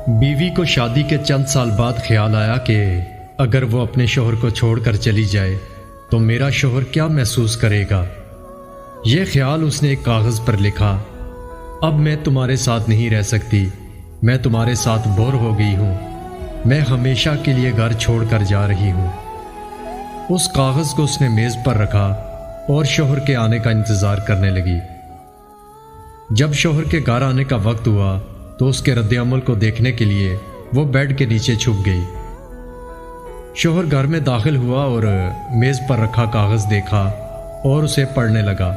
بیوی کو شادی کے چند سال بعد خیال آیا کہ اگر وہ اپنے شوہر کو چھوڑ کر چلی جائے تو میرا شوہر کیا محسوس کرے گا۔ یہ خیال اس نے ایک کاغذ پر لکھا، اب میں تمہارے ساتھ نہیں رہ سکتی، میں تمہارے ساتھ بور ہو گئی ہوں، میں ہمیشہ کے لیے گھر چھوڑ کر جا رہی ہوں۔ اس کاغذ کو اس نے میز پر رکھا اور شوہر کے آنے کا انتظار کرنے لگی۔ جب شوہر کے گھر آنے کا وقت ہوا تو اس کے رد عمل کو دیکھنے کے لیے وہ بیڈ کے نیچے چھپ گئی۔ شوہر گھر میں داخل ہوا اور میز پر رکھا کاغذ دیکھا اور اسے پڑھنے لگا۔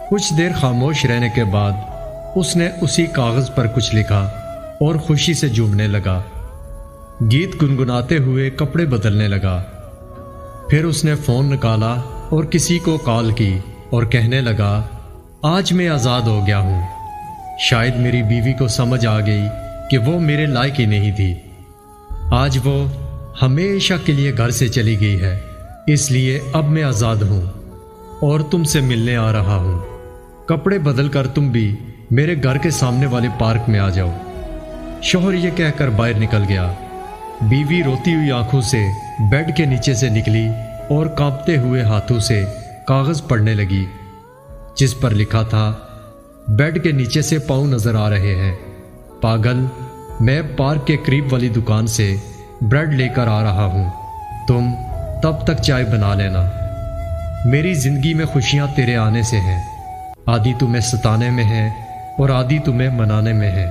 کچھ دیر خاموش رہنے کے بعد اس نے اسی کاغذ پر کچھ لکھا اور خوشی سے جھومنے لگا، گیت گنگناتے ہوئے کپڑے بدلنے لگا۔ پھر اس نے فون نکالا اور کسی کو کال کی اور کہنے لگا، آج میں آزاد ہو گیا ہوں۔ شاید میری بیوی کو سمجھ آ گئی کہ وہ میرے لائق ہی نہیں تھی۔ آج وہ ہمیشہ کے لیے گھر سے چلی گئی ہے، اس لیے اب میں آزاد ہوں اور تم سے ملنے آ رہا ہوں۔ کپڑے بدل کر تم بھی میرے گھر کے سامنے والے پارک میں آ جاؤ۔ شوہر یہ کہہ کر باہر نکل گیا۔ بیوی روتی ہوئی آنکھوں سے بیڈ کے نیچے سے نکلی اور کانپتے ہوئے ہاتھوں سے کاغذ پڑھنے لگی جس پر لکھا تھا، بیڈ کے نیچے سے پاؤں نظر آ رہے ہیں، پاگل، میں پارک کے قریب والی دکان سے بریڈ لے کر آ رہا ہوں، تم تب تک چائے بنا لینا۔ میری زندگی میں خوشیاں تیرے آنے سے ہیں، آدھی تمہیں ستانے میں ہیں اور آدھی تمہیں منانے میں ہیں۔